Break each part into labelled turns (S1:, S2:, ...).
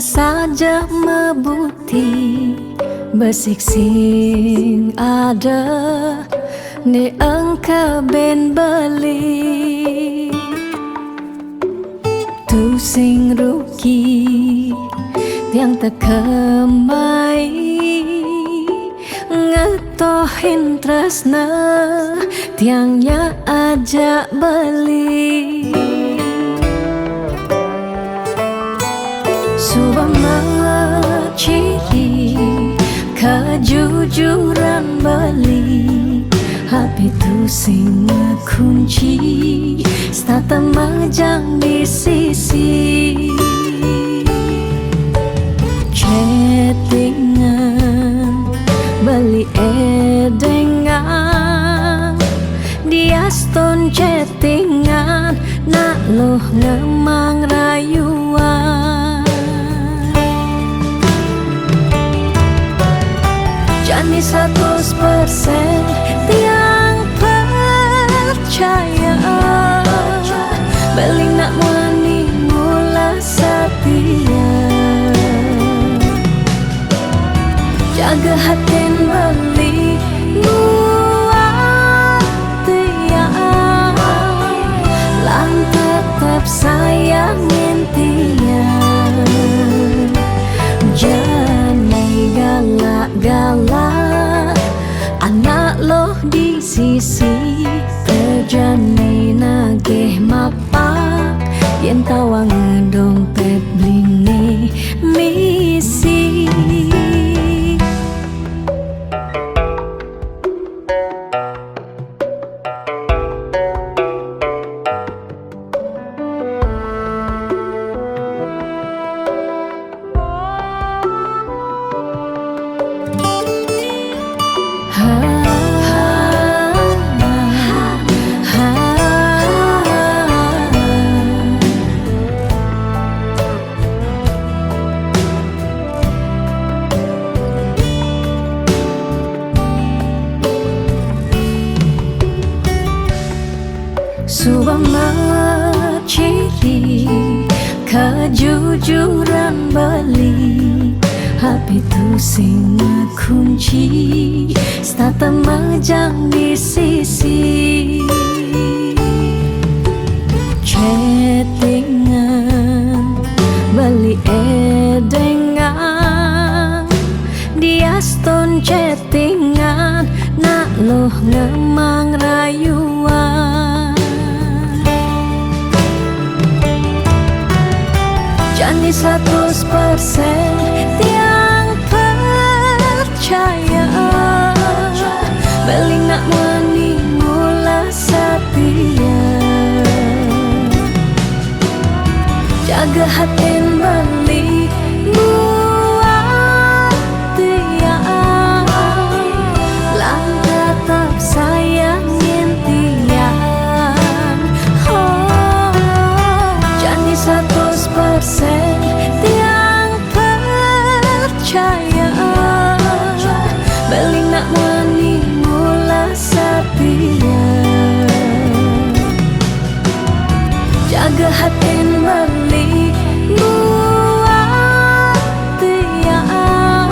S1: saja mebuti besik sing ada ni engka ben beli tu sing rugi tiang tekemai ngetohin tresna tiangnya ajak beli Subama ciri kejujuran beli Hati tu sing kunci Stata majang di sisi Chattingan beli edengan Dia stone chattingan Nak loh ngemang rayuan Jani 100% tiang percaya Beli nak wani mula setia Jaga hatin beli buat tiang Lang tetap sayangin tiang Jangan galak-galak Anak loh di sisi Terjani nageh mapak Yen tawang dompet blingi misi Subama ciri kejujuran beli Hati tu sing kunci Stata majang di sisi Chattingan beli edengan Dia stone chattingan Nak loh ngemang rayuan Jani 100% tiang percaya Beli nak wani mula setia Jaga hatin beli buat tiang Lang tetap sayangin tiang Jani 100% tiang percaya Beli nak wani mula setia Jaga hatin beli buat tiang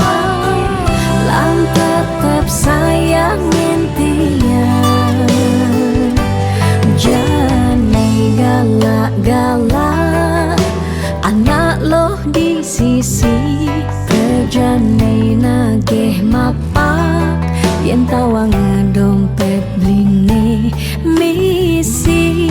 S1: Lang tetap sayangin tiang Jangan galak-galak Anak loh di sisi Terjani nageh mapak Yen tawang dompet blingi misi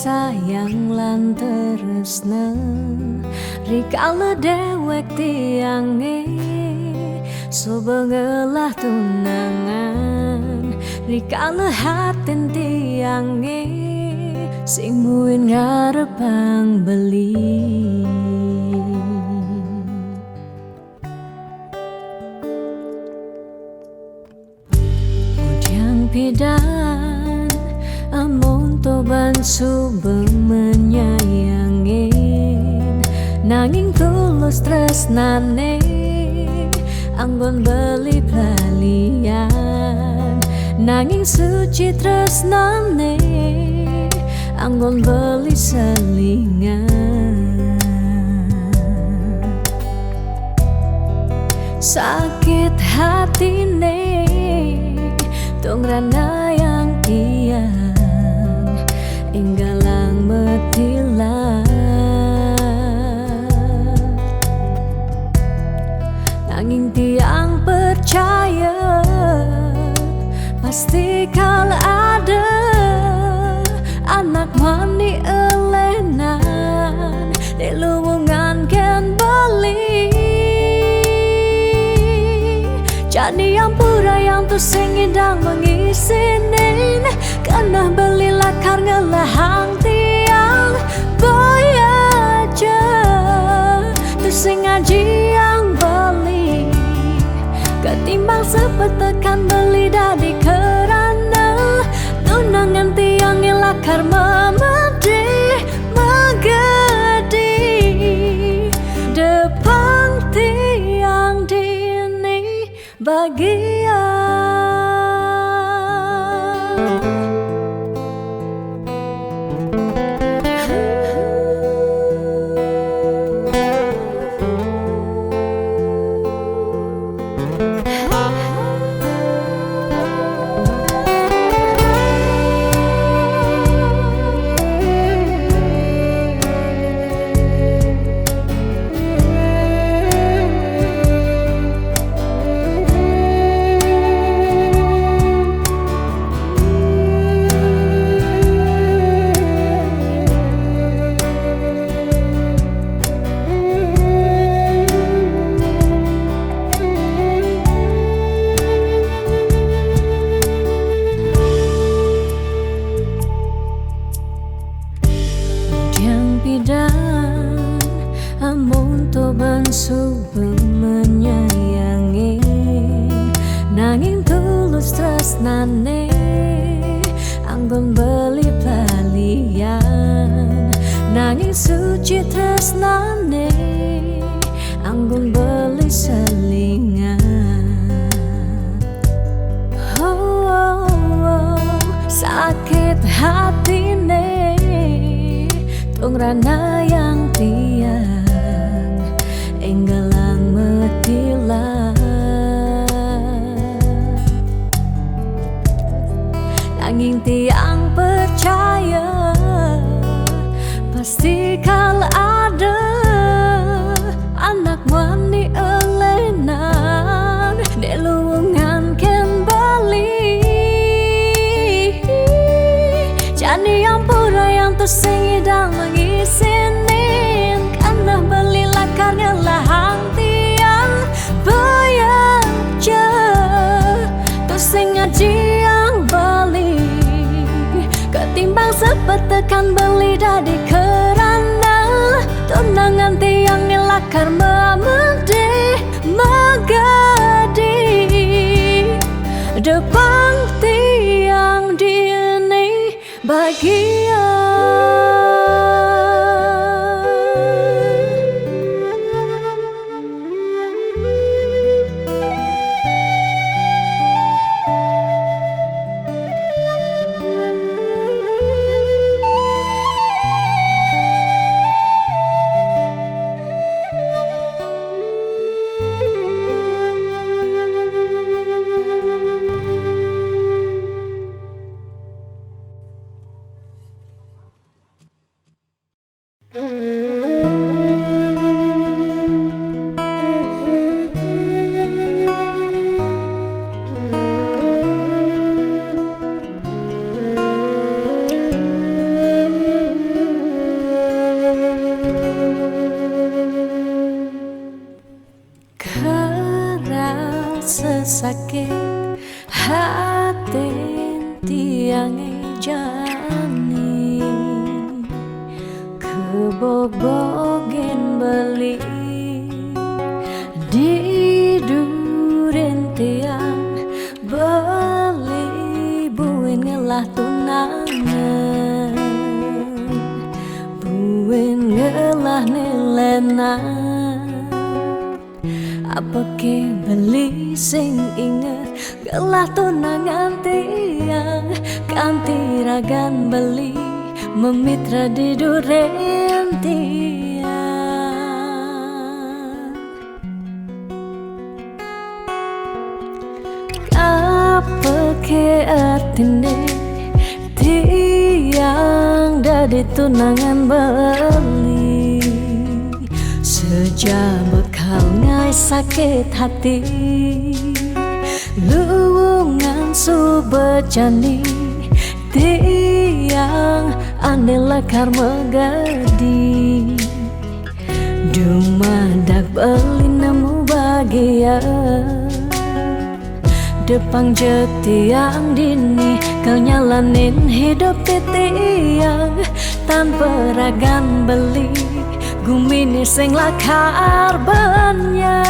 S1: sayang lan tresna rikala dewek tiange sobengelah tunangan rikala haten tiange sing muin ngarepang beli. Mudiang pidan amon toban subeng menyayangin nanging tulus tresnane anggon beli pelalian nanging suci tresnane anggon beli selingan. Sakit hatine tungrana yang tiang inggalang metilan nanging tiang percaya pasti kalau ada anak mani elenan di luwungan ken beli jadi yang pura yang tu sing indang mengisinin karena beli lakar ngelahang tiang boy aja tu sing ngaji yang beli ketimbang sepetekan beli dadi kerana tunangan tiang lakar memedi megedi depan tiang dini bagian. Pidan amun toban subeng menyayangi nanging tulus tresnane anggon beli palian nanging suci tresnane anggon beli selingan. Sakit hatine tungrana yang tiang enggalang metilan nanging tiang percaya pasti kalau ada anak wani elenan di luwungan ken bali jadi yang pura yang tu sing idang mengisinin karena beli lakar ngelahang tiang bayar je tu sing ngaji yang beli ketimbang sepetekan beli dadi kerana tunangan tiang lakar memedi megadi depan tiang dini bagian. sakit hati tiang jani kebobogen beli di duren tiang beli buin ngelah tunangan buin ngelah nelena apa ke beli sing inget gelah tunangan tiang kanti ragan beli memitra di duren tiang apa ke atine tiang dari tunangan beli sejak bekal ngai sakit hati luwungan subejani tiang ane lekar megadi dumadak beli nemu bahagia depang jetiang dini kau nyalanin hidup tiang tanpa ragan beli gumini sing lakar banyak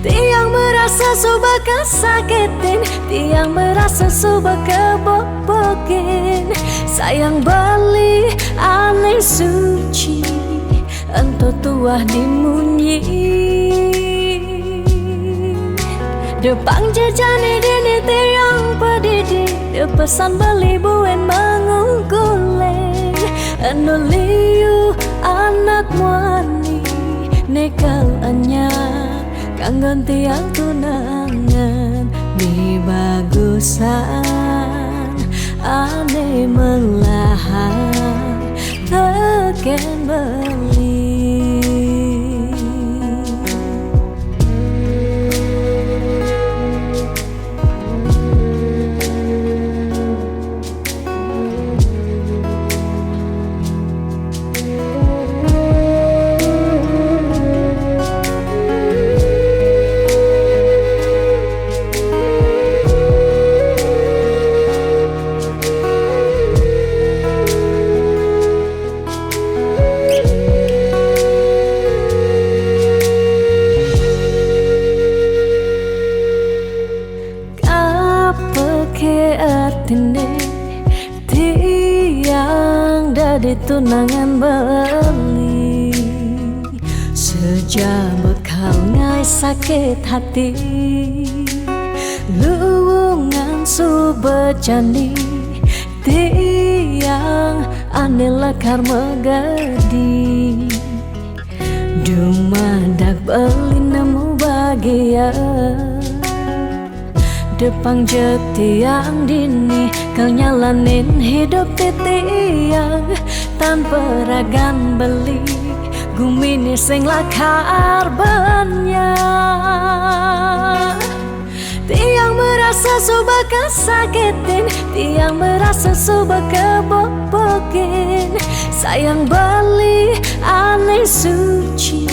S1: tiang merasa suba kesakitin tiang merasa suba kebobokin sayang beli aneh suci ento tuah dimunyi depang jejani dini tiang pedidi depesan beli buen mengungkuleng anu liu anak muani nekal anya kanggon tiang tunangan di bagusan ane melahan teken beli tiang dari tunangan beli sejak bekal ngai sakit hati luwungan subejani tiang ane lekar megadi dumadak beli nemu bahagia depang jetiang dini kau nyalanin hidup tiang tanpa ragan beli gumini sing lakar banyak tiang merasa suba kesakitin tiang merasa suba kebobokin sayang beli aneh suci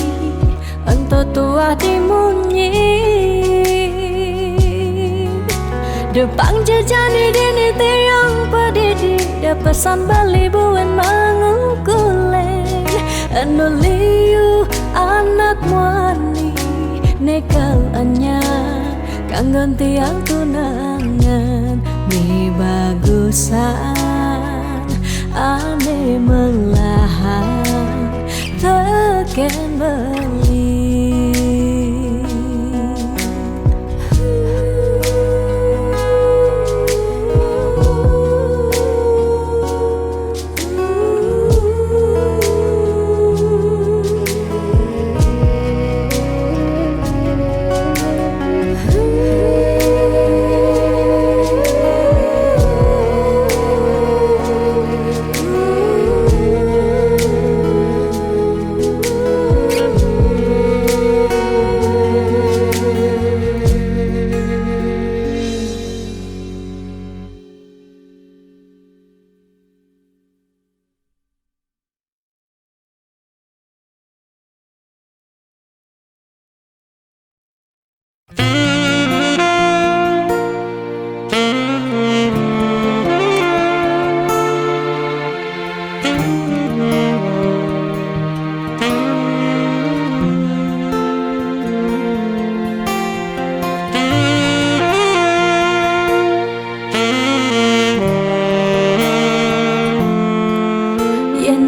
S1: ento tuah dimunyi depang jejani dini tiang pedidi depesan beli buen mengungkuleng anu liu anak muani nekal anya kanggon tiang tunangan di bagusan ane melahan teken beli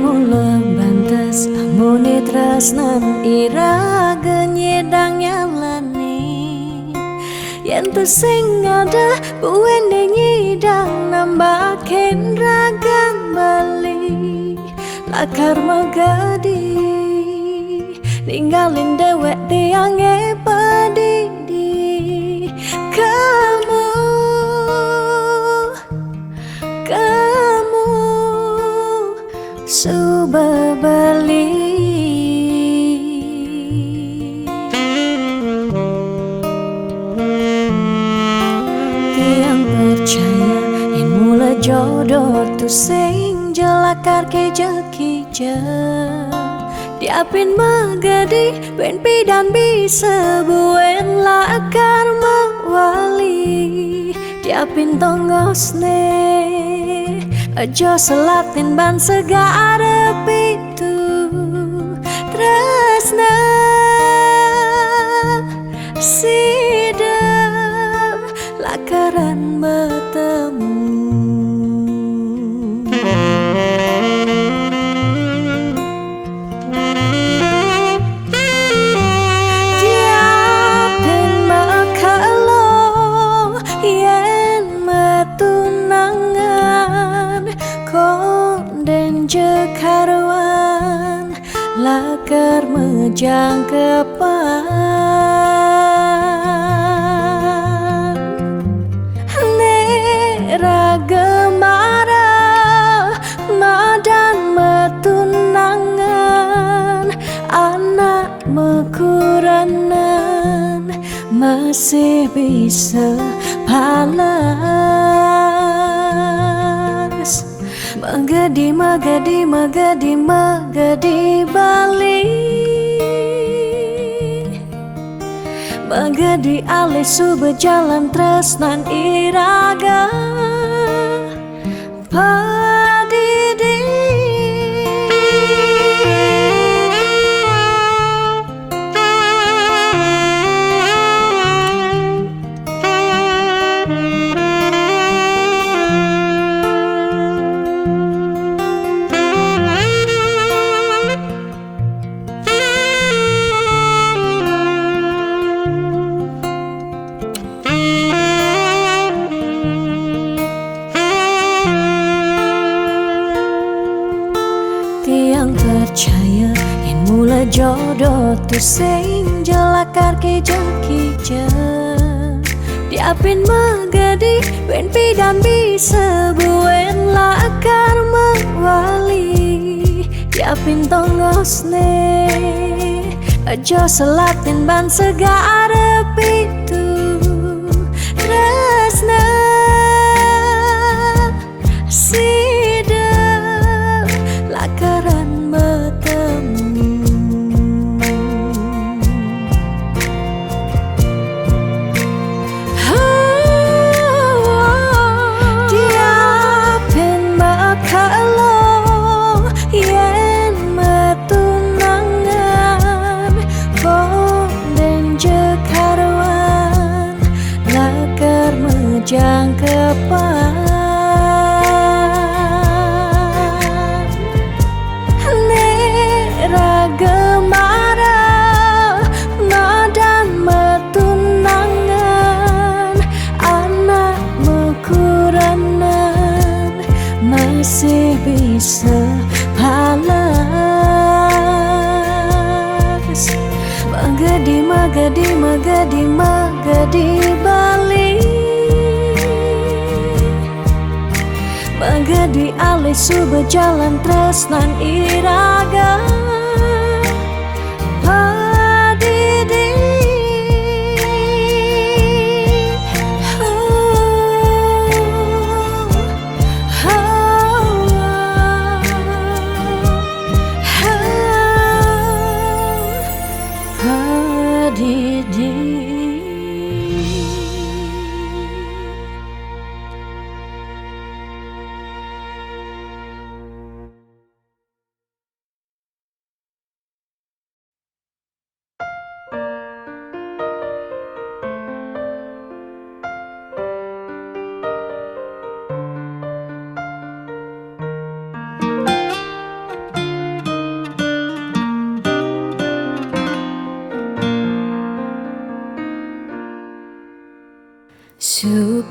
S1: mula bantes amune tresnan irage nyedang nyalani yen tu sing ada buwene nyidang nambahin ragan bali lakar magadi ninggalin dewek tiange padidi kamu suba bali tiang percaya yen mula jodoh tu sing jelakar ke jeki diapin magadi ben pidan bisa buen lakar mawali diapin tongosne aja selatin ban segara pitu tresna sida lakaran bertemu diapin makalo yen metunangan konden jekarwan lakar mejang kepan nera gemara madan metunangan anak mekuranan masih bisa palas magadi magadi magadi magadi bali magadi alih suba jalan tresnan iraga padidi tiang percaya yen mula jodoh tu sing jelakar ke jeki diapin magadi ben pidan bisa buen lakar mawali diapin tongosne aja selatin ban segara pitu tresna sida lakaran bertemu diapin makalo yen metunangan konden jekarwan lakar mejang kepan gemara madan metunangan anak mekuranan masih bisa palas magadi magadi magadi magadi bali magadi alih suba jalan tresnan iraga padidi padidi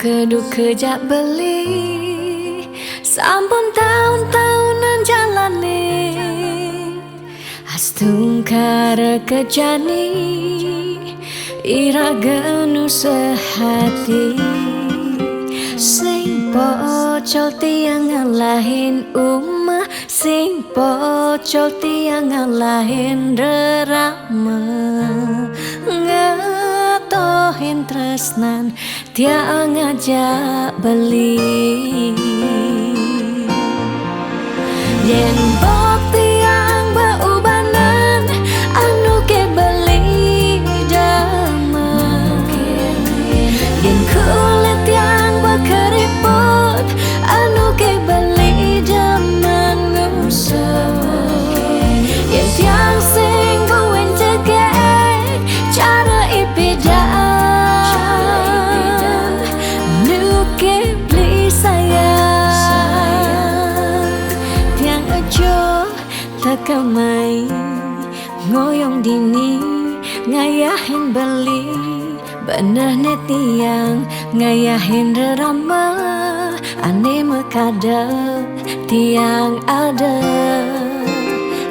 S1: keduk kejak beli sampun tahun-tahunan jalani astungkara kejani ira genu sehati sing pocol tiang ngalahin umah sing pocol tiang ngalahin rerama ngatohin tresnan tiang ngajak beli yen bok tiang beubanan anu ke beli dama yen kulit tiang berkeriput anu ke beli dama ngusut yen tiang sing buin cegek cara ipidan nu ke beli sayang tiang ajo takamai ngoyong dini ngayahin beli bener tiang ngayahin rerama ane mekadep tiang ada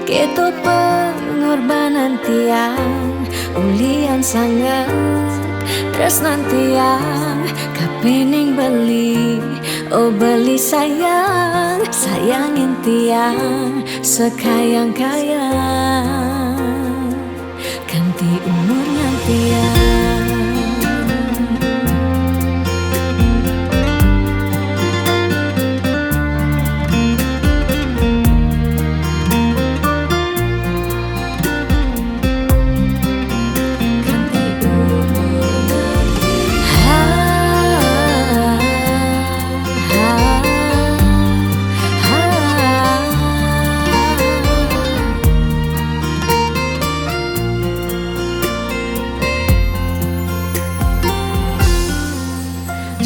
S1: ketut pengorbanan tiang ulian sangat tresnan tiang kapening beli oh beli sayang sayangin tiang sekayang-kayang ganti umurnya tiang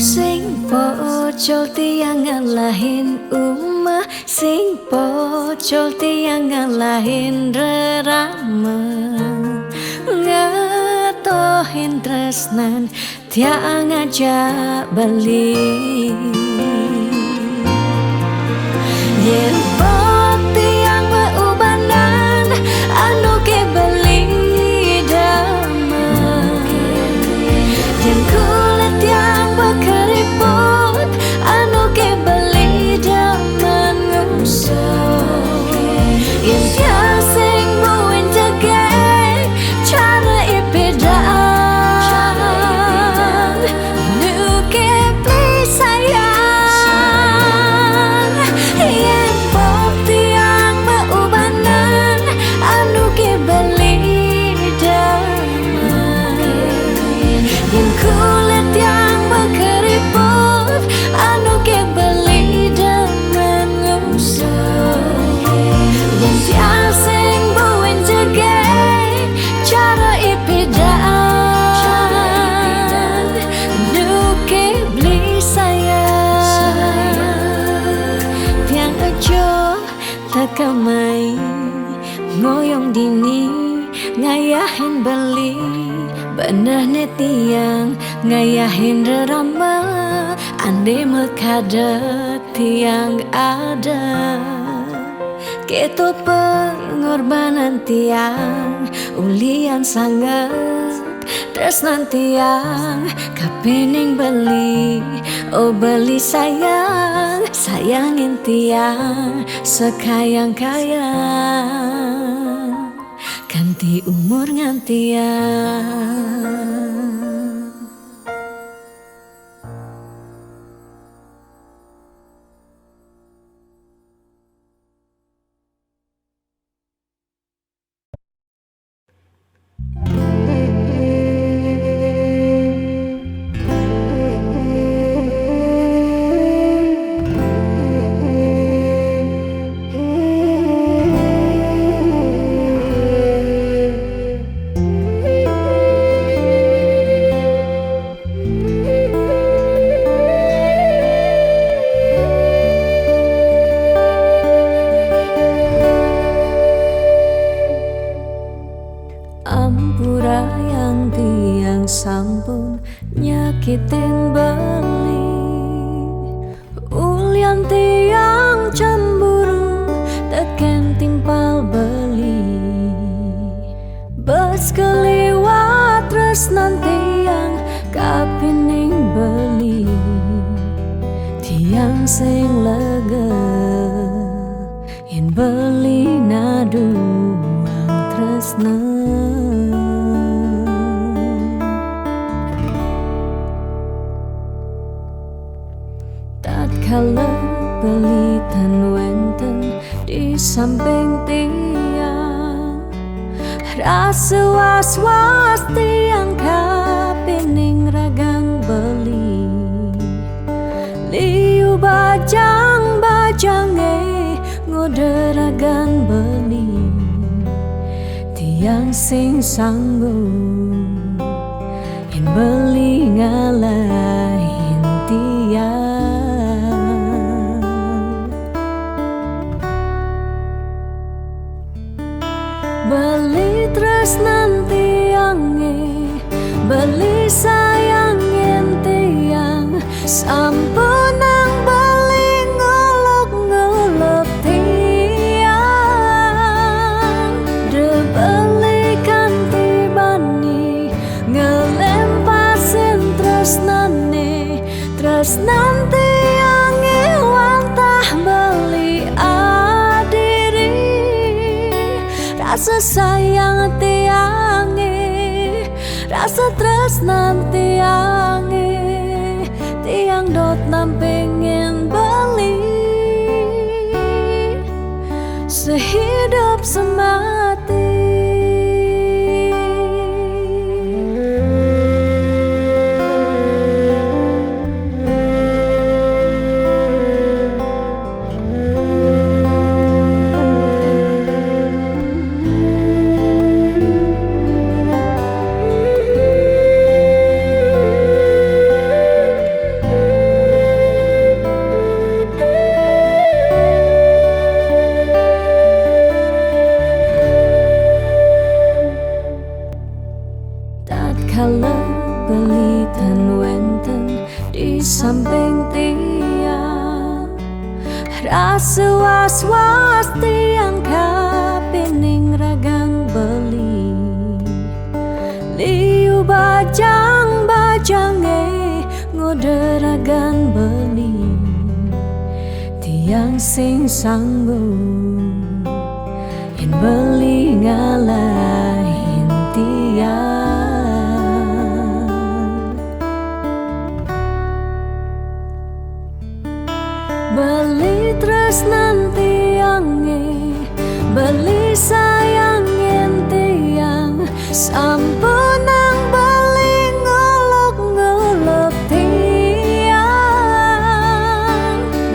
S1: sing pocol tiang ngalahin umah sing pocol tiang ngalahin rerama ngatohin tresnan tiang ngajak beli yen bok tiang beubanan anu ke beli dama yen kulit tiang berkeriput anu ke beli dama ngusut yen tiang sing buin cegek cara ipidan nu ke beli sayang yen bok tiang beubanan anu ke beli dama yen kulit tiang berkeriput anu ke beli dama ngusut yen tiang sing buin jegek cara ipidan nu ke beli sayang tiang ajo takamai ngoyong dini ngayahin beli bener tiang ngayahin rerama ande mekadet tiang ada ketut pengorbanan tiang ulian sangat tresnan tiang kapening beli oh beli sayang sayangin tiang sekayang-kayang ganti umur ngantiang ken timpal beli bes keliwat tresnan tiang kapining beli tiang sing lega yen beli naduang tresna tatkala beli tan wenten di samping tiang rasa was-was tiang kapining ragang beli liu bajang-bajange ngoderagan beli tiang sing sanggup yen beli ngalahin tiang beli tresnan tiange beli sayangin tiang sampunang beli ngolok-ngolok tiang de beli kanti bani ngelempasin tresnane tresnan tiange wantah beli adiri rasa sayang tiange rasa tresnan tiange tiang dot nampingin beli sehidup semati. Tatkala beli tan wenten di samping tiang rasa was-was tiang kapining ragang beli liu bajang-bajange ngoderagan beli tiang sing sanggup yen beli ngalahin tiang beli tresnan tiange beli sayangin tiang sampunang beli ngolok-ngolok tiang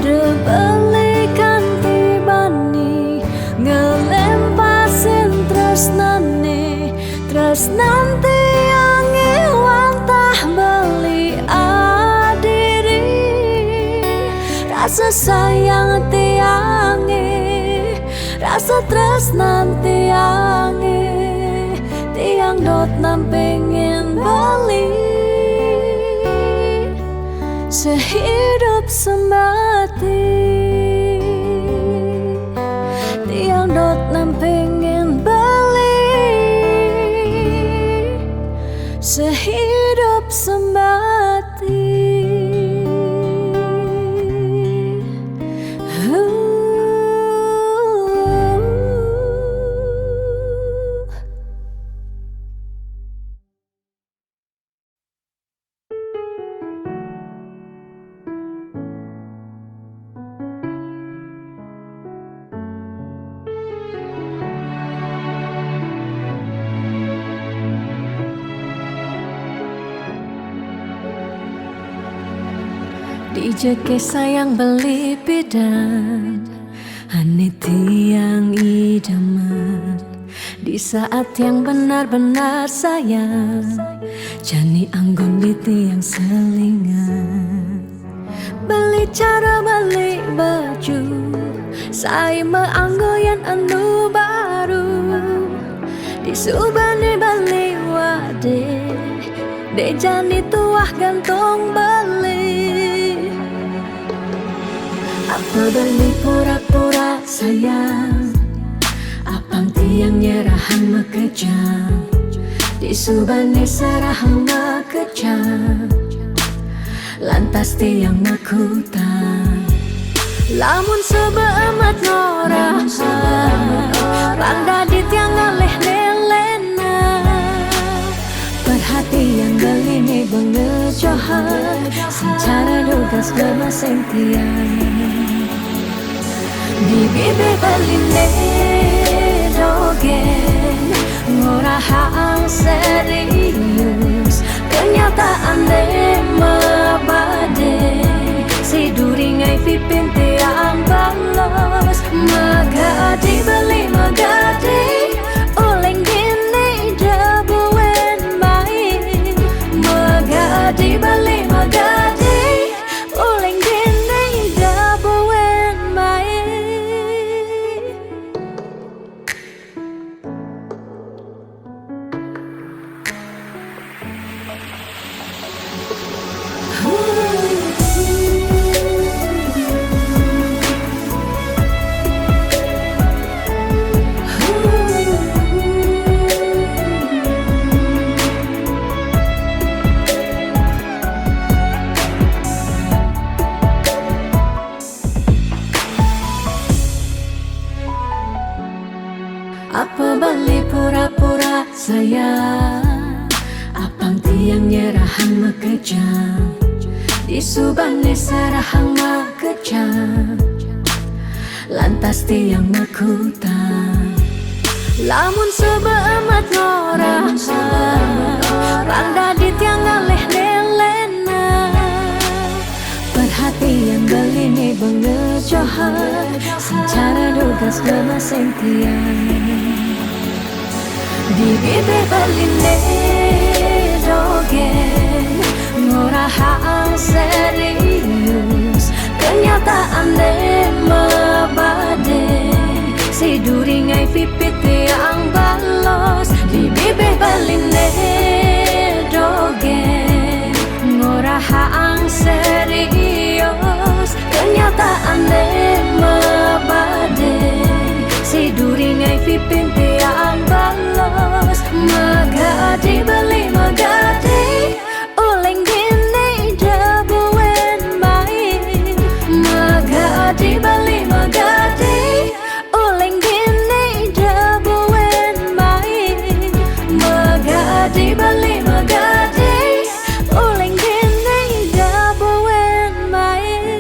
S1: de beli kanti bani ngelempasin tresnane tresnan tiange wantah beli adiri rasa sayang tiange rasa tresnan tiange tiang dot nampingin beli sehidup semati tiang dot nampingin beli sehidup semati. Dijeke sayang beli bidan ane tiang idaman di saat yang benar-benar sayang jani anggon di tiang selingan beli cara beli baju saya meanggoyan anu baru di subane beli wade de jani tuah gantong beli apa beli pura-pura sayang nyerahan mekejang di subane serahang mekejang lantas tiang makutan lamun sebeamat ngorah randa di tiang ngaleh nelena perhatian galini bengejohan secara dugas gemaseng tiang di bibir beline dogen ngorahang serius kenyataan deh mabade si duringai pipin tiang balos magadi beli magadi oleng gini jabuen main magadi beli magadi oleng gini jabuen main. Apa balik pura-pura sayang apang tiang nyerahan mekejang di subane serahang mekejang lantas tiang makutan lamun sebeamat ngorah randa di tiang ngaleh nelena perhatian galini bengejohan secara dugas gemaseng tiang di bibir beline dogen ngorahang serius kenyataan deh mabade si duringai pipit tiang balos di bibir beline dogen ngorahang serius kenyataan deh mabade si duringai pipin tiang balos magadi beli magadi oleng gini jabuen main magadi beli magadi oleng gini jabuen main magadi beli magadi oleng gini jabuen main.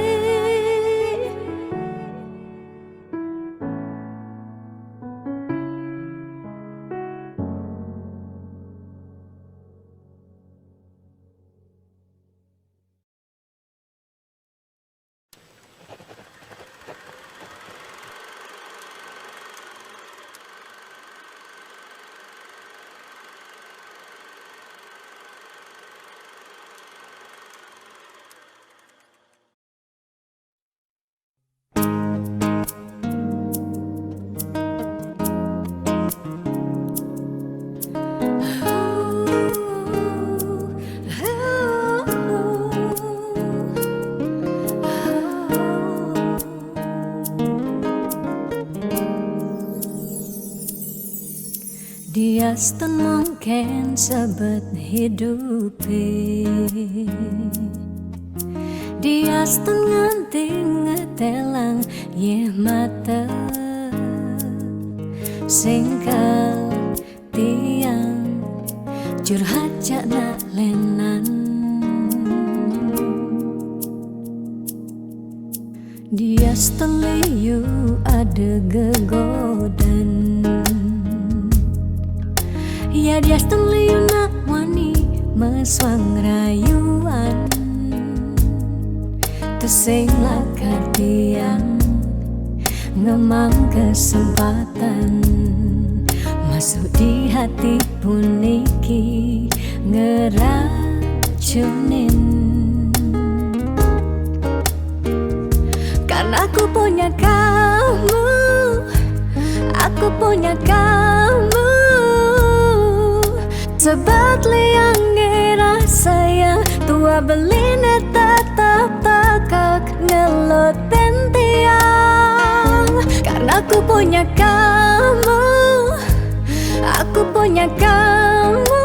S1: Dia stun mungkin sebet hidupi dia stun nganti ngetelang ye mata singkal tiang curhat cakna lenan dia stun liu ada gegodan ya dia liu nak wani meswang rayuan tesing lakar tiang ngemang kesempatan masuk di hati puniki ngeracunin karena aku punya kamu aku punya kamu sebat liang ngerasa yang tua beline tetap takak ngelot tiang karena aku punya kamu punya kamu,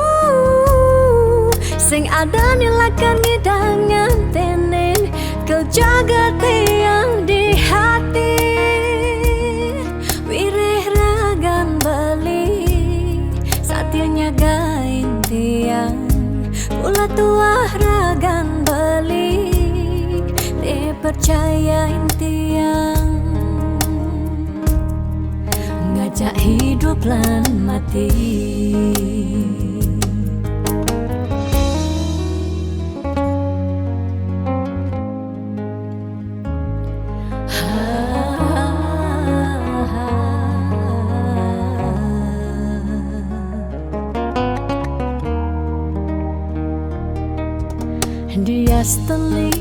S1: sing ada nilakan ngidang ngantenin, kau jaga tiang di hati. Wirih ragan beli satya nyagain tiang, pula tuah ragan beli dipercayain tiang, ngajak hidup lan mati. Dia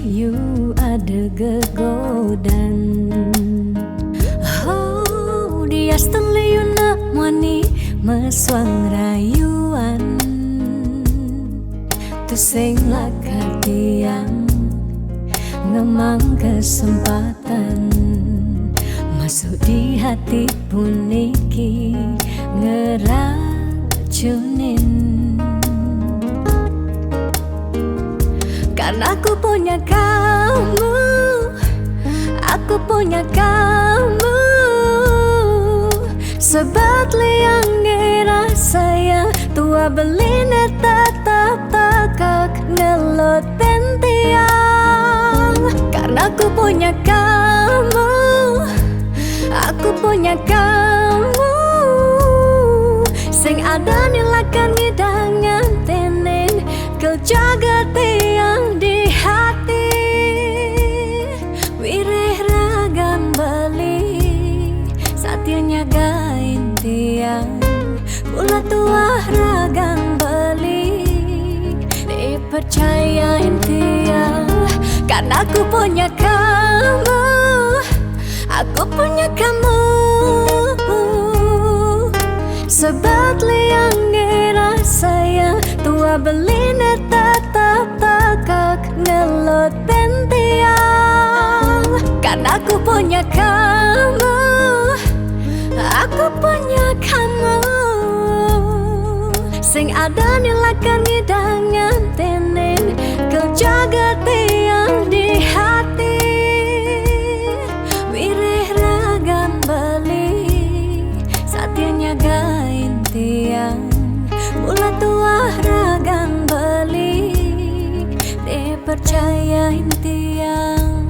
S1: you ada gegodan. Oh, dia you nak wani meswang rayuan. Tu sing lakat tiang ngemang kesempatan masuk di hati puniki ngeracunin. Karena aku punya kamu, aku punya kamu, sebat liang ngerasa tua beline tetap takak ngelot pentiang. Karena aku punya kamu, aku punya kamu, sing ada nilakan ngidang ngantenin, kau jaga tiang di hati. Wirih ragan beli satya nyagain tiang, pula tuah ragan beli dipercayain tiang. Karena aku punya kamu, aku punya kamu, sebat liang ngerasa tua beline tetap takak ngelot pentiang. Karena aku punya kamu, aku punya kamu, sing ada nilakan ngidang ngantenin, kau jaga tiang di hati. Wirih ragan beli satya nyagain tiang, pula tuah ragan beli dipercayain tiang,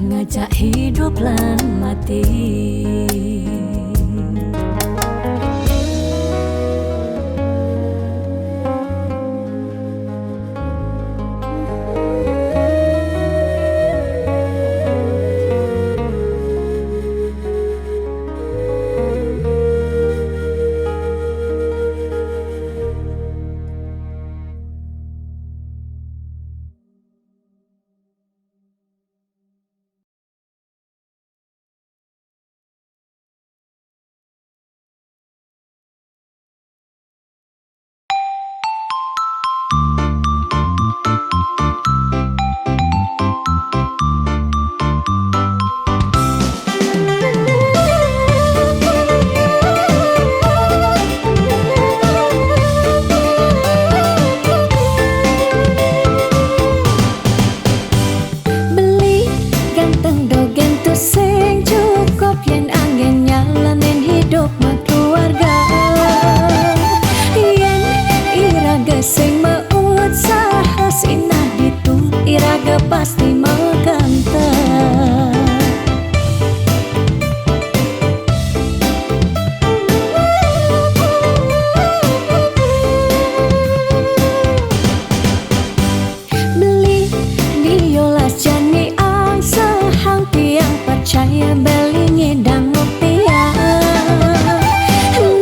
S1: ngajak hidup lan mati. Pasti mengkantar. Beli diolas jani ang sehang tiang percaya beli ngidang rupiah.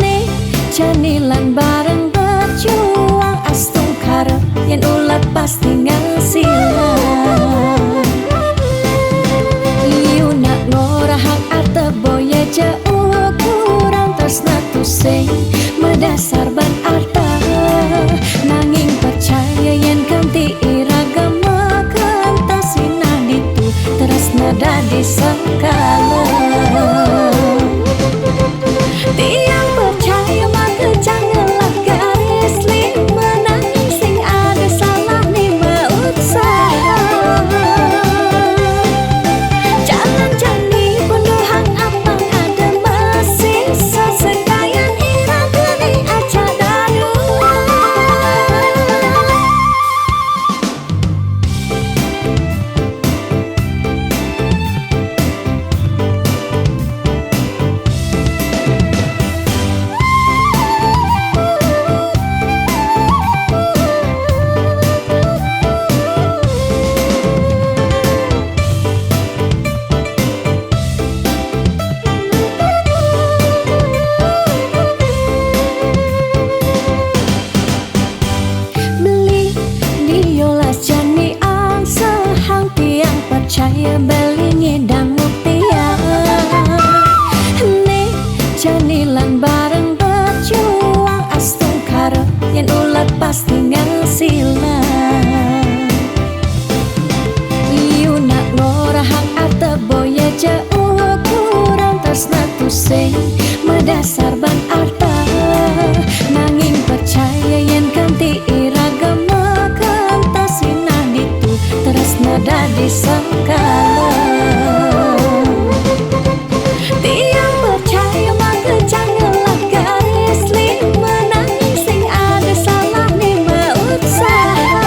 S1: Nih janilan bareng berjuang astung karep yang ulat pasti ngasilah. Ukuran tresna tu sing medasar ban arta, nanging percaya yen kanthi iragama kantasina ditu tresna dadi sakala. Tiang sing medasar ban arta nanging percaya yen kanthi iragama kantasina ditu tresna dadi sengkala tiang percaya maka janganlah garis lima nanging sing ada salah lima usaha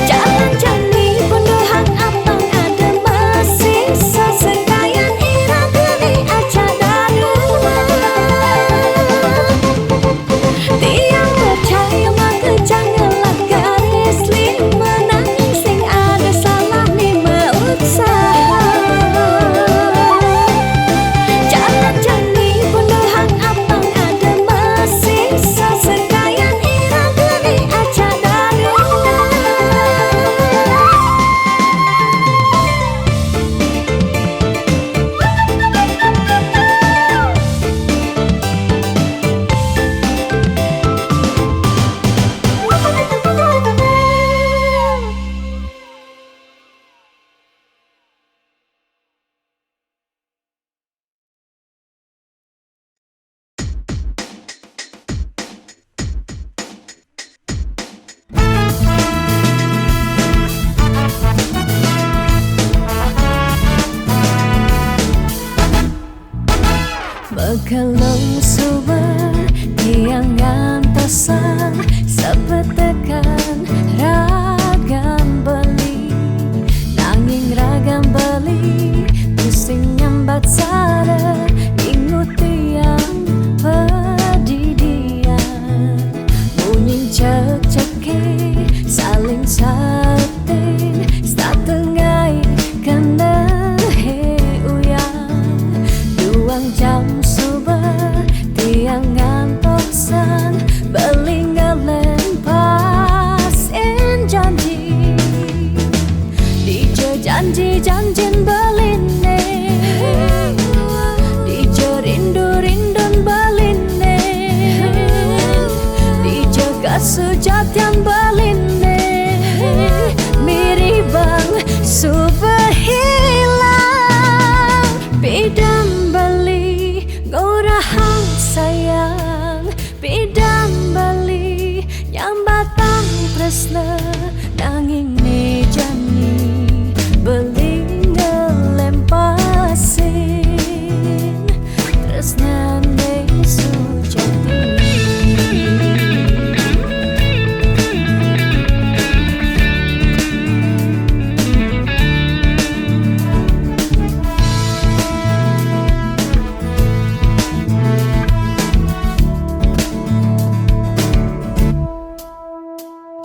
S1: jalan jani pendohang apang ada masih sesekayan iragani aja darua tiang percaya maka janganlah garis lima nanging sing ada salah lima usaha jalan jani pendohang apang ada masih sesekayan iragani aja darua. Bekelung suba tiang gantosan sepetekan ragam beli nanging ragam beli pusing nyambat sara ingut tiang pedidian bunyi cek-ceki saling satin satengai kena he uyang duang jam tiang ngantosan belingalen pas en janji dijo janji-janjin beline dijo rindu-rindun beline dijo kasujatian beline miribang subhilang bidam beli gorahang sayang bidam bali nyambatang tresna nanging nejani beli ngelempasin tresna ne sujati.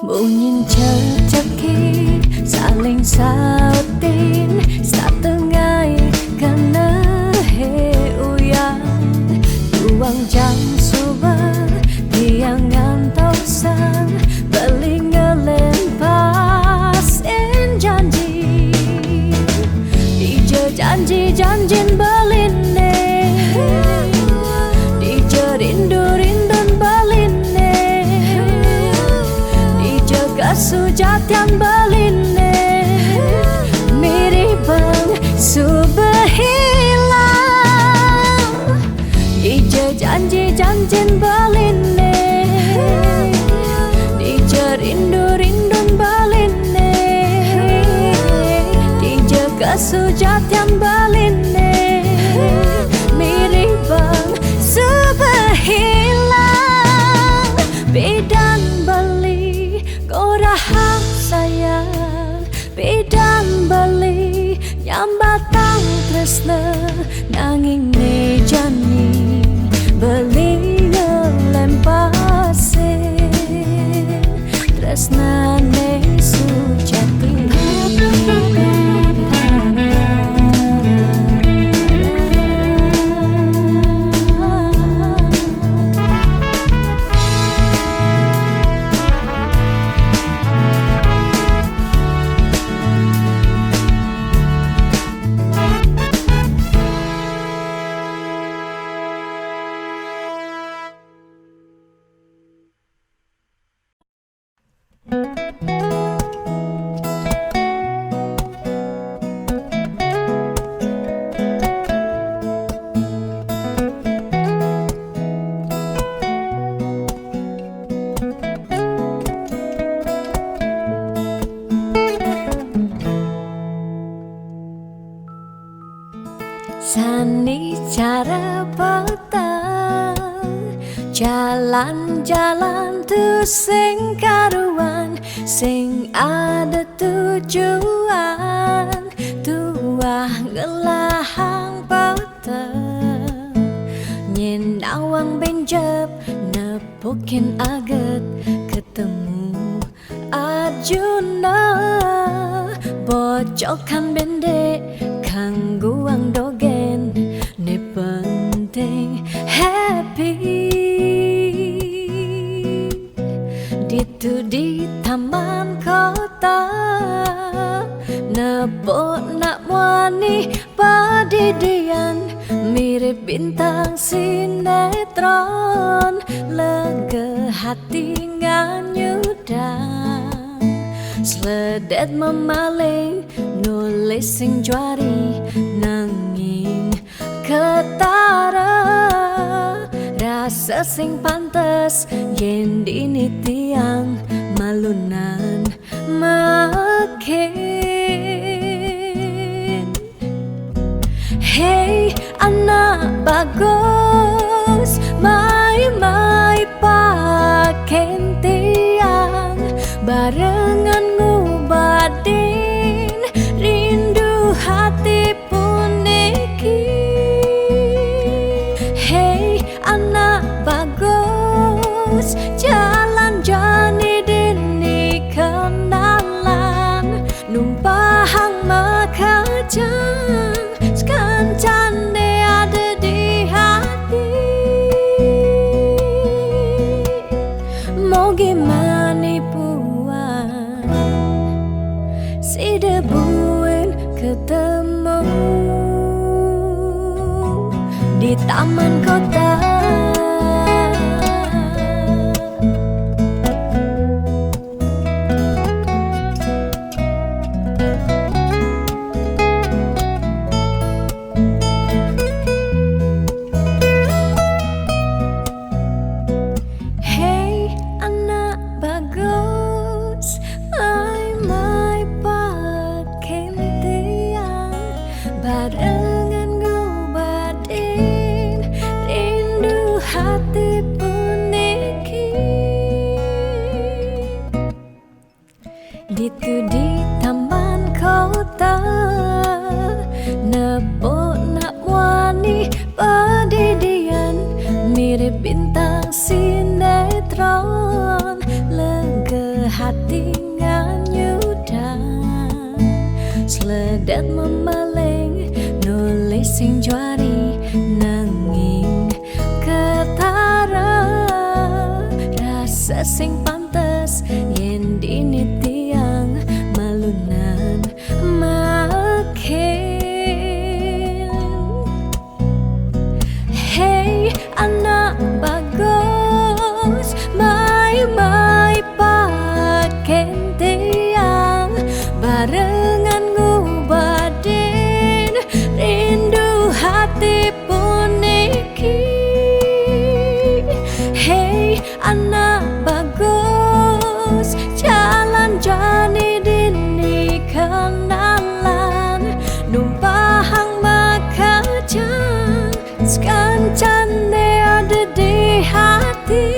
S1: Bunyin cek-ceki saling sautin satengai kena he uyang duang jam suba tiang ngantosan belingelen pas en janji dijo janji-janjin beline dijo rindu-rindun beline kasujatian beline miribang subhilang dijo janji-janjin beline dijo rindu-rindun beline dijo kasujatian beline miribang subhilang bidan beli gorahang sayang bidam beli nyambatang tresna nanging nejani beli ngelempasin tresna ne sujati. Sani cara petang jalan-jalan tu sing karuan, sing ada tujuan, tuah ngelahang petang nyen awang benjep nepukin aget ketemu Arjuna bocokan bendek kangguang dogen ne penting happy ditu di taman kota nebok nak wani padidian mirip bintang sinetron lega hati nganyudang sledet memaling nulis sing juari nanging ketara rasa sing pantes yen dini tiang malunan makin. Hey anak bagus mai paken tiang barengan ngubadin rindu hati puniki. Hey anak bagus jalan jani dini kenalan numpahang makajang sekancane ada di hati. Mau gimana puan si debuin ketemu di taman kota. Hey anak bagus mai paken tiang barengan ngubadin rindu hati puniki. Ditu di taman kota nebok nak wani padidian mirip bintang sinetron lega hati nganyudang sledet memaling nulis sing juari nanging ketara rasa sing pantes yen dini tiang malunan makin. Hey anak bagus mai paken tiang barengan ngubadin rindu hati puniki. Hey anak bagus jalan jani dini kenalan numpahang makajang sekancane ada di hati.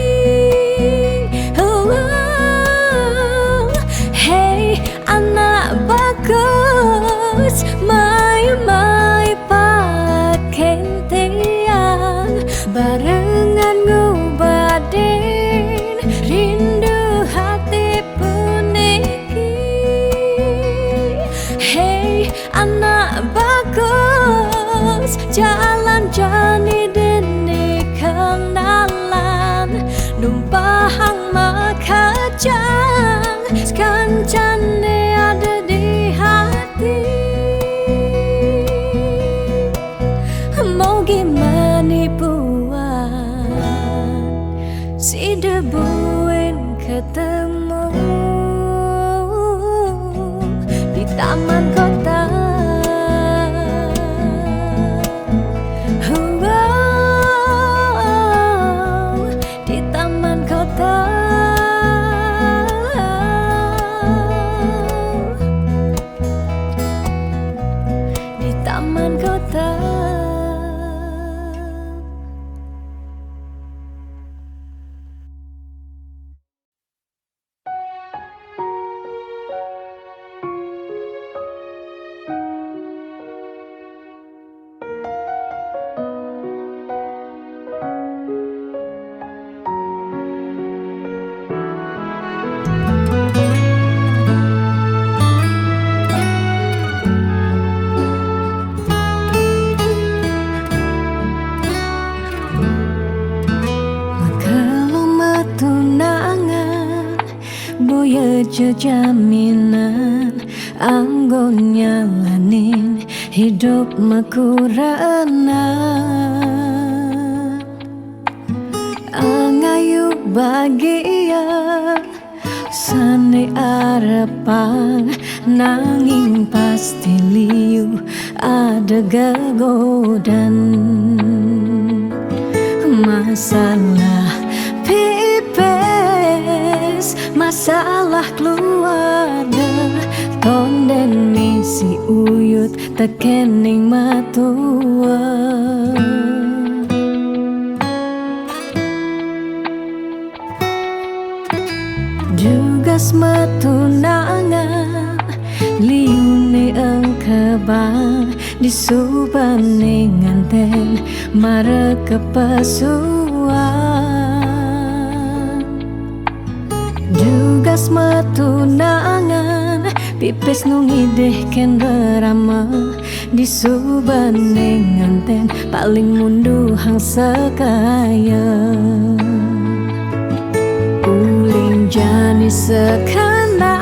S1: Hey anak bagus mai paken tiang barengan ngubadin rindu hati puniki. Hey anak bagus jalan jani dini kenalan numpahang makajang sekancane ada di hati. Mau gimana puan si debuin ketemu di taman kota. Di taman kota. Di taman kota. Iya jaminan anggo nyalanin hidup makurana angayu bahagia sane arepang nanging pasti liu ada gegodan masalah pipes masalah keluarga tonden misi uyut tekening matua Dugas matunangan liune engkebang disubane nganten mare kepasuan Dugas matunangan pipes nungideh ken berama disubane nganten paling munduhang sekaya Jani sekana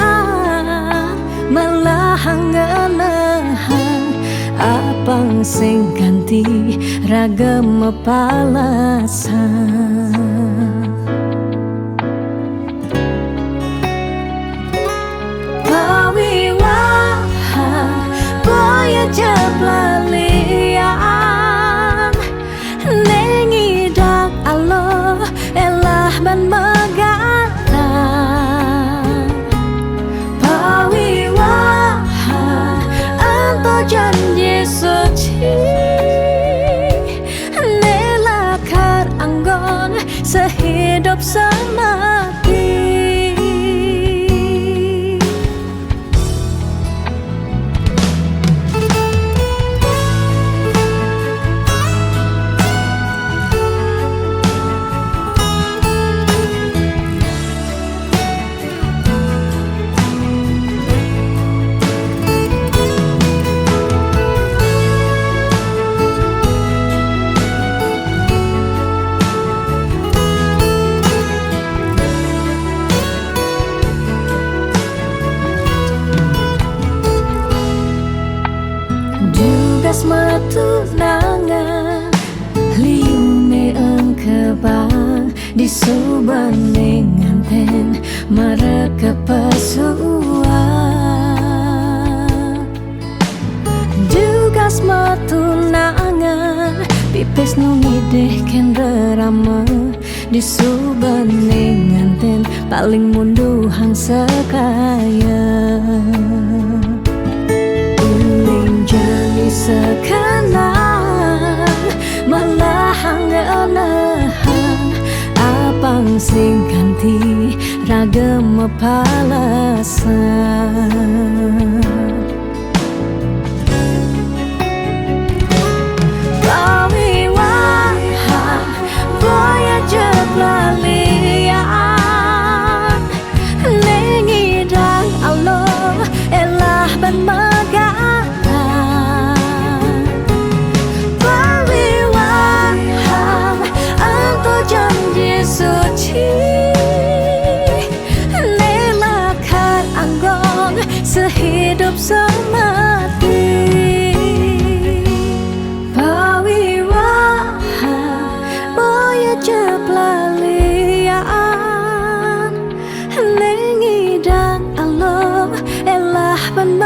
S1: melahang ngelahan apang sing ganti ragam palasan pawiwahan boya jablalian nengidak Allah elah ban janji suci nelakar anggon sehidup semati matunangan liune engkebang disubane nganten mereka pesuan Dugas matunangan pipes nungideh ken rama disubane nganten paling munduhang sekaya Jani sekarang melahang ngelahan apang sing ganti ragam palasan pawiwahan boya jeblalian nengidang Allah elah ban janji suci nelakar anggon sehidup semati pawiwahan boya jeblalian nengidang Allah elah ban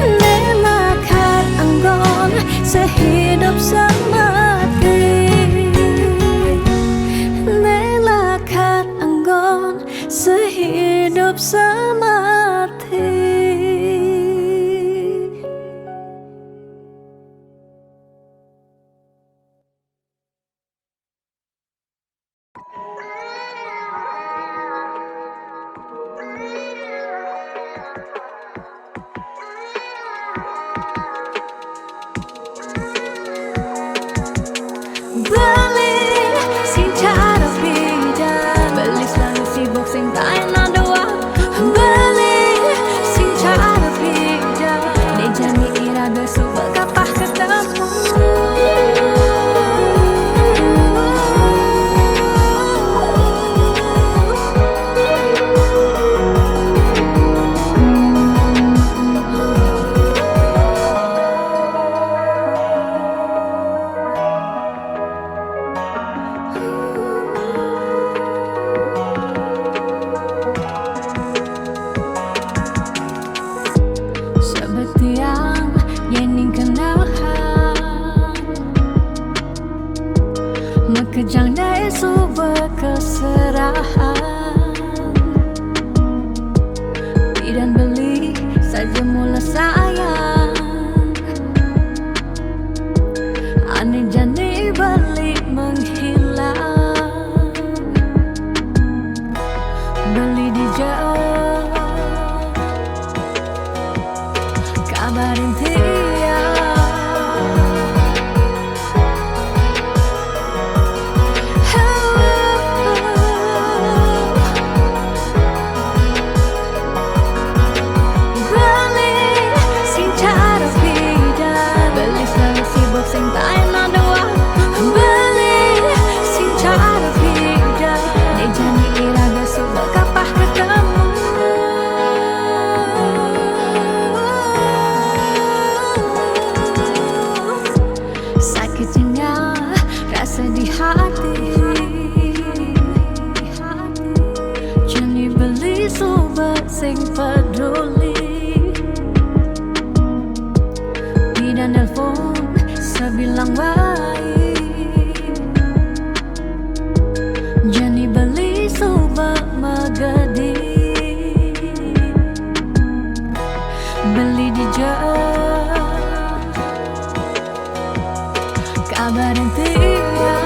S1: nelakar anggon sehidup semati nelakar anggon sehidup semati Beli selalu sibuk sing tak enak doang Beli keserahan. Dan beli saja mula sayang. Aneh jani beli menghilang. Beli di jauh kabarin tiang. Sing tayo na dua beli sing cara beda di jani iraga suba kapah ketemu. Sakitnya rasa di hati, jani beli suba sing peduli. Bidan nelfon bilang baik, jani beli suba magadi. Beli di jauh kabarin tiang.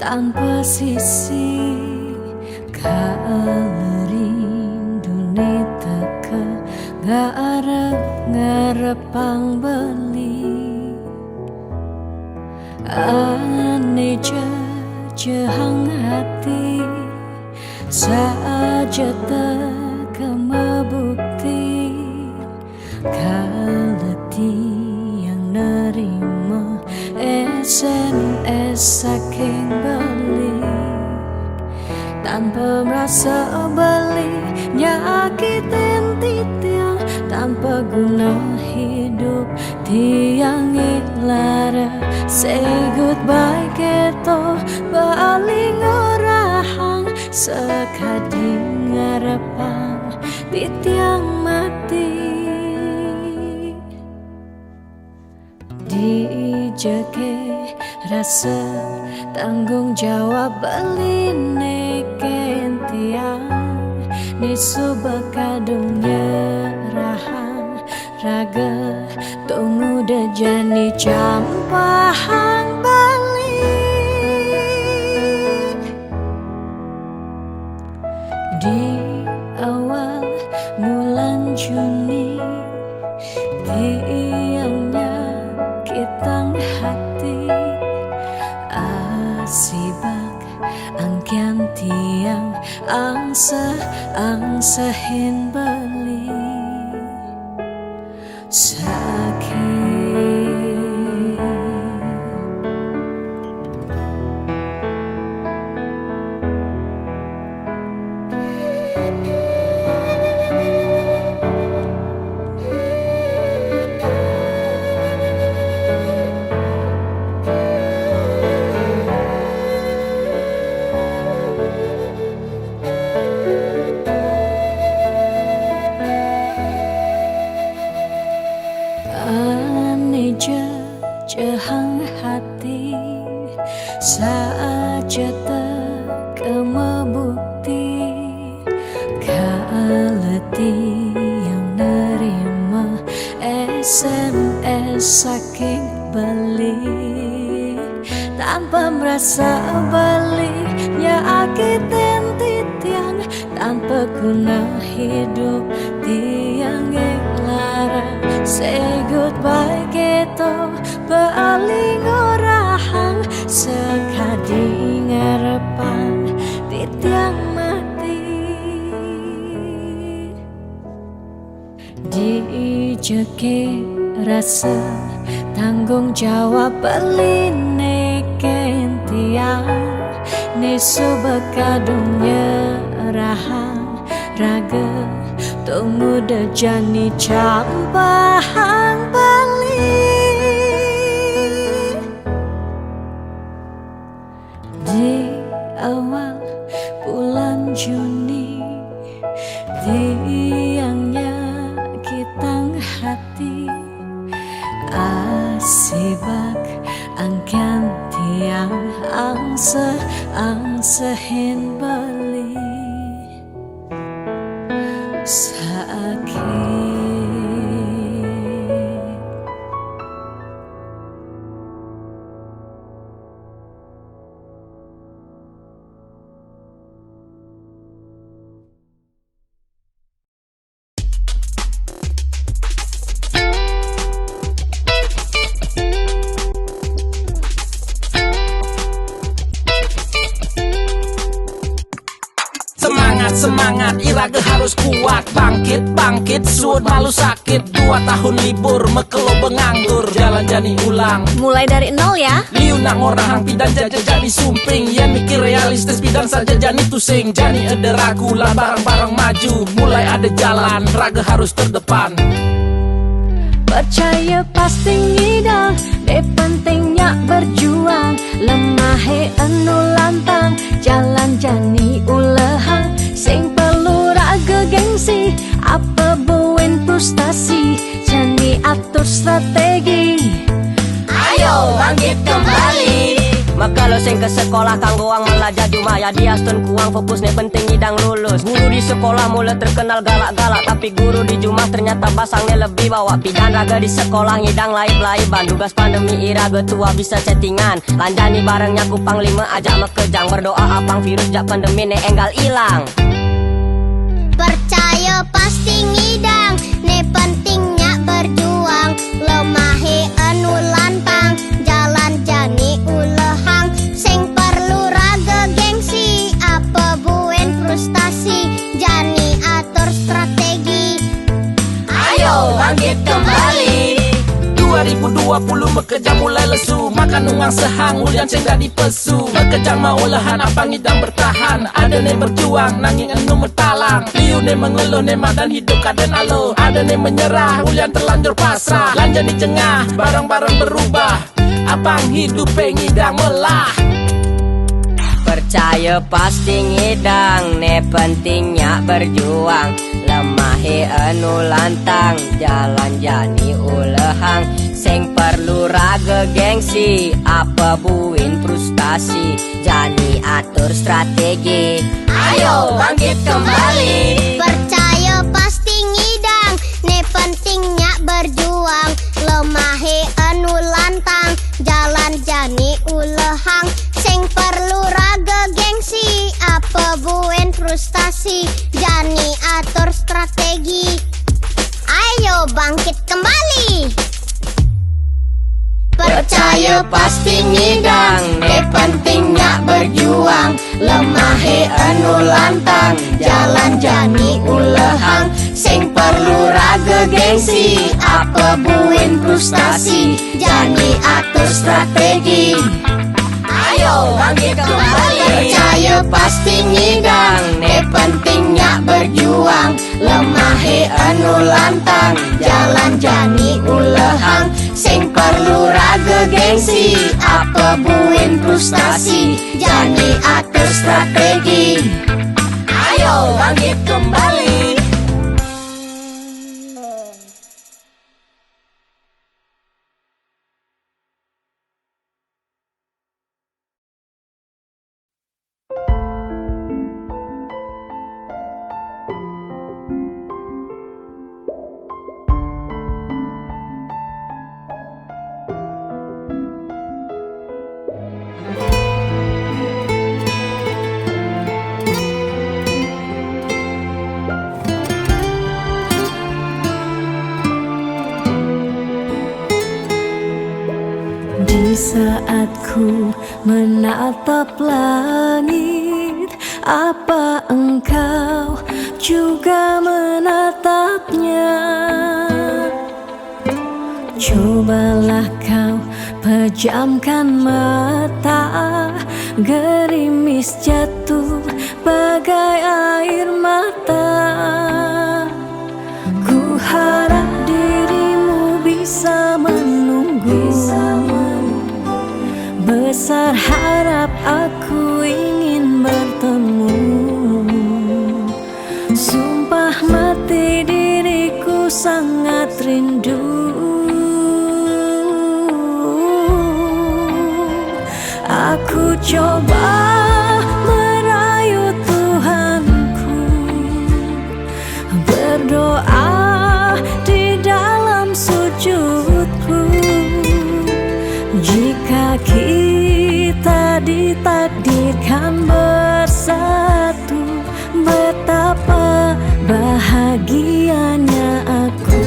S2: tanpa sisi kalerindu teka ngarep-ngarepang beli ane jehang hati saja teka mebukti kaleti yang nerima SMS saking beli tanpa merasa beli nyakitin titiang tanpa guna hidup tiang ilara say goodbye keto baling orahang sekadi ngarepang titiang mati dijeke rasa tanggung jawab beli neken tiang nisuba kadung nyerahan raga tunggu dejani campahang balik di awal bulan Juni di kitang hati asibak angkian tiang angsahin beli sakit. Jehang hati saja tekema bukti kaleti yang nerima SMS saking beli tanpa merasa baliknya akitin titian tanpa guna hidup tiang larang. Say goodbye gitu paling orahang sekadi ngarepan titiang mati dijeki rasa tanggung jawab beline kentiang nesu bekadungnya rahang raga tunggu dejani campahang bali di awal bulan Juni tiangnya kitang hati asibak angkan tiang angsahin bali sakit.
S3: Semangat, iraga harus kuat. Bangkit, suut malu sakit. 2 tahun libur, mekelo benganggur. Jalan jani ulang,
S1: Mulai dari nol ya.
S3: liu nak ngorang pidan jaja jani sumping. Yan mikir realistis pidan saja jani tusing. Jani ada ragu lah bareng-bareng maju. Mulai ada jalan, raga harus terdepan.
S2: Percaya pasti ngidang, pentingnya berjuang. Lemahe anu lantang, jalan jani ulehang. Sing perlu raga gengsi, apa buin frustasi. Jani atur strategi,
S4: Ayo bangkit kembali. Maka lo sing ke sekolah kanggo ang belajar cuma ya dia stun kuang fokusnya penting idang lulus. Guru di sekolah mulai terkenal galak-galak, tapi guru di Jumat ternyata pasangnya lebih bawa pidan raga di sekolah ngidang laib-laiban. Tugas pandemi iraga tua bisa chattingan, lanjani barengnya ku panglima ajak mekejang. Berdoa apang virus jak pandemi ne enggal ilang.
S5: Percaya pasti ngidang, ne pentingnya berjuang. Lemahe anu lantang, jalan jani ulehang. Sing perlu raga gengsi, apa buen frustasi. Jani atur strategi,
S4: Ayo bangkit kembali.
S3: 2020 bekerja mulai lesu, makan uang sehang ulian cengga di pesu. Bekerja mau lahan apa ngidang bertahan, ada ne berjuang nanging enu mertalang. Liu ne mengeluh ne madan hidup kaden alo, ada ne menyerah ulian terlanjur pasrah. Lanjut di cengah barang-barang berubah, apang hidup ngidang melah.
S4: Percaya pasti ngidang, ne pentingnya berjuang. Lemahe anu lantang, jalan jani ulehang. Sing perlu raga gengsi, apa buin frustasi. Jani atur strategi, ayo bangkit kembali.
S5: percaya pasti ngidang, ne pentingnya berjuang. Lemahe anu lantang, jalan jani ulehang. Sing perlu raga gengsi, apa buen frustasi. Jani atur strategi, ayo bangkit kembali.
S4: Percaya pasti ngidang, pentingnya berjuang. Lemah anu lantang, jalan jani ulehang. Sing perlu raga gengsi, apa buin frustasi. Jani atur strategi, ayo bangkit kembali. Percaya pasti ngidang, pentingnya berjuang. Lemah anu lantang, jalan jani ulehang. Sing perlu raga gengsi, apa buin frustasi. Jani atur strategi, ayo bangkit kembali.
S2: Di saat ku menatap langit, apa engkau juga menatapnya? Cobalah kau pejamkan mata, gerimis jatuh bagai air mata. Ku harap dirimu bisa menunggu. Besar harap aku ingin bertemu. Sumpah mati diriku sangat rindu. Aku coba merayu Tuhanku, berdoa di dalam sujudku. Jika kita ditakdirkan bersatu, betapa bahagianya aku.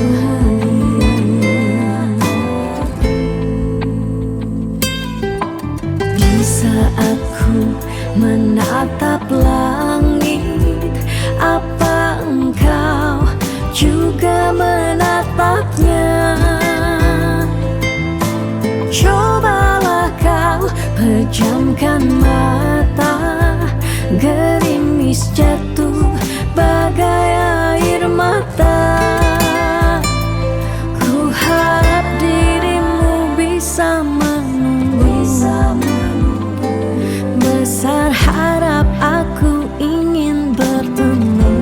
S2: Di saat ku menatap langit, apa engkau juga menatapnya? Cobalah kau pejamkan mata, gerimis jatuh bagai air mata. Ku harap dirimu bisa menunggu. Besar harap aku ingin bertemu.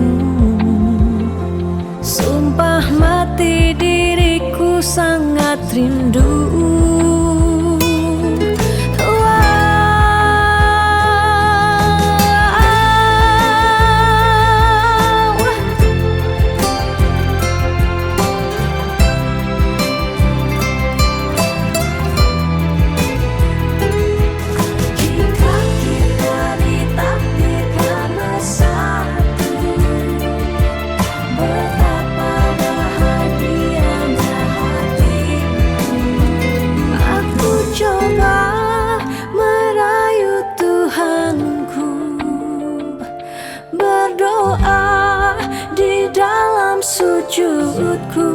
S2: Sumpah mati diriku sangat rindu. Berdoa di dalam sujudku.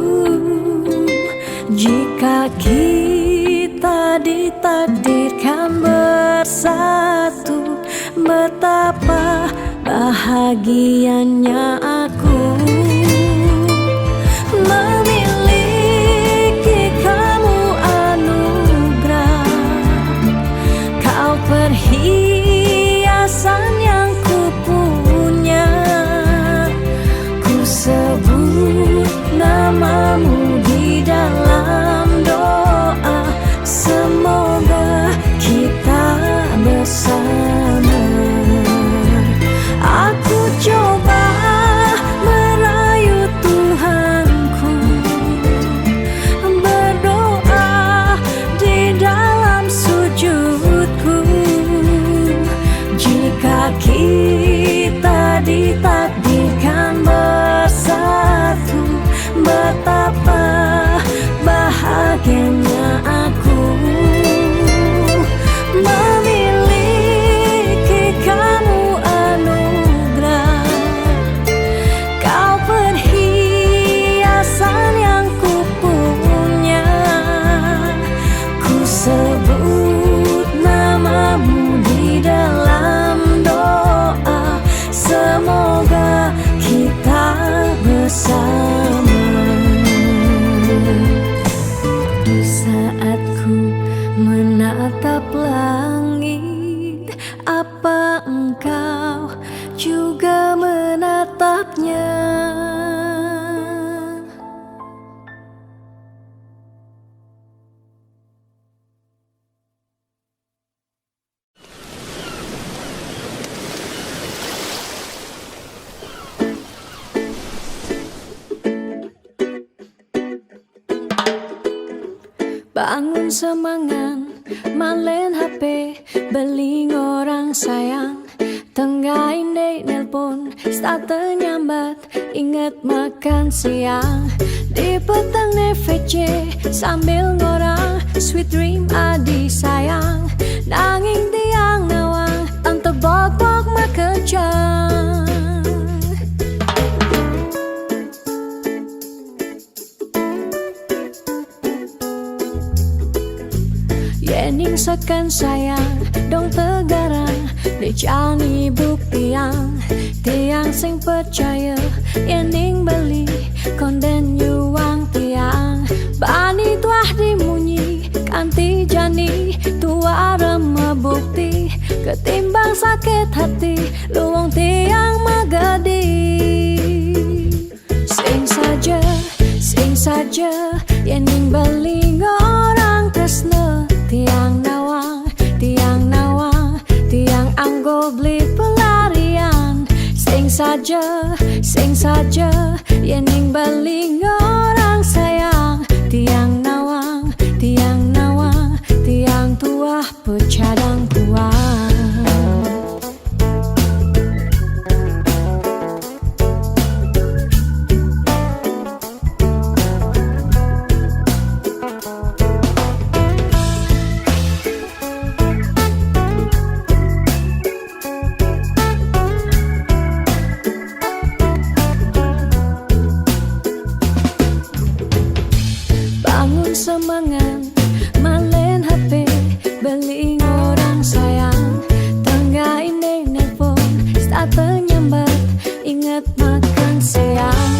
S2: Jika kita ditakdirkan bersatu, betapa bahagianya aku. Memiliki kamu anugerah, kau perhiasan yang ku punya. Ku sebut namamu di dalam doa, semoga kita bersama. Aku coba merayu Tuhanku, Bangun semangan, malen HP, beling orang sayang. Tengah ini nelpon, start nyambat, inget makan siang. Di petang VC, sambil ngorang, sweet dream adi sayang. Nanging tiang nawang, ante bok-bok makejang. Yening sekan sayang, dong tegarang, dijani buktiang. Tiang sing percaya, yening beli, konden yuang tiang. Bani tuah dimunyi, kanti jani, tua remeh bukti. Ketimbang sakit hati, luang tiang magadi. Sing saja, yening beli orang tresna. Tiang nawang, tiang anggo beli pelarian. Sing saja, yening baling orang sayang. Tiang nawang, tiang tua pecadang kuang. Semangat, malen HP, beling orang sayang. Tengah ini nelpon, start nyambat, inget makan siang.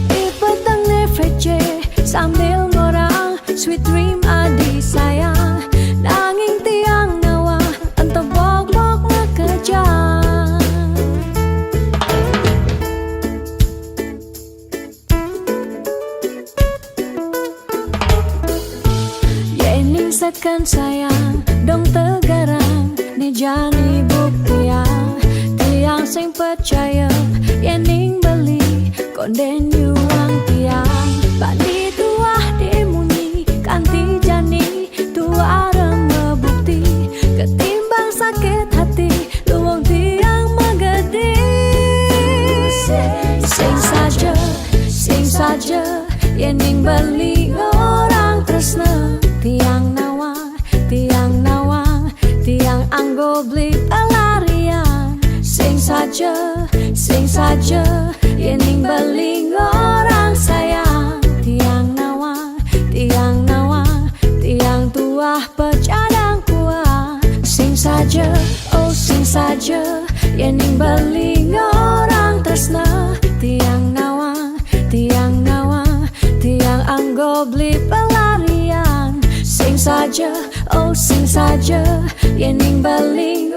S2: Di petang VC, sambil ngorang, sweet dream adi sayang. Nanging tiang nawa, ente bok-bok makejang. Sekan sayang, dong tegarang, nejani buktiang. Tiang sing percaya, yening beli, konden yuang tiang. Bani tuah dimunyi, kanti jani, tua remeh bukti. Ketimbang sakit hati, luang tiang magadi. Sing saja, yening beli orang tresna. Tiang nawang, tiang anggo beli pelarian. Sing saja, yening baling orang sayang. Tiang nawang, tiang tua pecadang kuah. Sing saja, yening baling orang tresna. Tiang nawang, tiang anggo beli pelarian. Sing saja, yening baling